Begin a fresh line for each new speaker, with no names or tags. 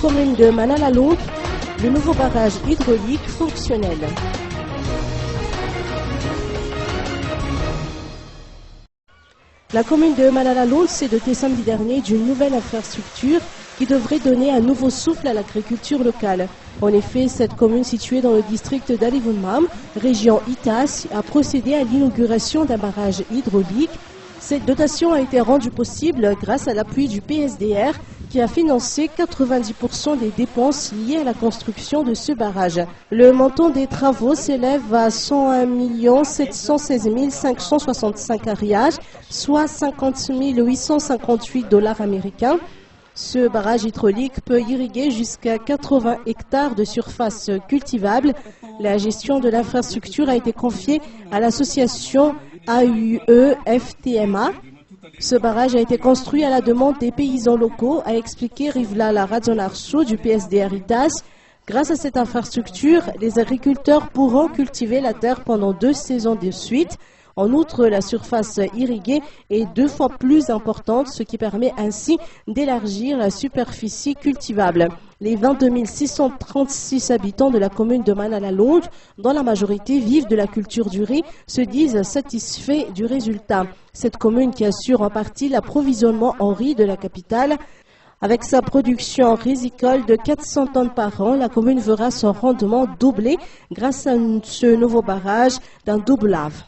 commune de Manala-Londe, le nouveau barrage hydraulique fonctionnel. La commune de Manala-Londe s'est dotée samedi dernier d'une nouvelle infrastructure qui devrait donner un nouveau souffle à l'agriculture locale. En effet, cette commune située dans le district d'Alivunmam, région Itas, a procédé à l'inauguration d'un barrage hydraulique. Cette dotation a été rendue possible grâce à l'appui du PSDR qui a financé 90% des dépenses liées à la construction de ce barrage. Le montant des travaux s'élève à 101 716 565 ariages, soit 50 858 $ américains. Ce barrage hydraulique peut irriguer jusqu'à 80 hectares de surface cultivable. La gestion de l'infrastructure a été confiée à l'association AUE-FTMA. Ce barrage a été construit à la demande des paysans locaux, a expliqué Rivlala Radzonarsou du PSDR ITAS. Grâce à cette infrastructure, les agriculteurs pourront cultiver la terre pendant 2 saisons de suite. En outre, la surface irriguée est 2 fois plus importante, ce qui permet ainsi d'élargir la superficie cultivable. Les 22 636 habitants de la commune de Manala-Londe, dont la majorité vivent de la culture du riz, se disent satisfaits du résultat. Cette commune qui assure en partie l'approvisionnement en riz de la capitale, avec sa production rizicole de 400 tonnes par an, la commune verra son rendement doubler grâce à ce nouveau barrage d'un double lave.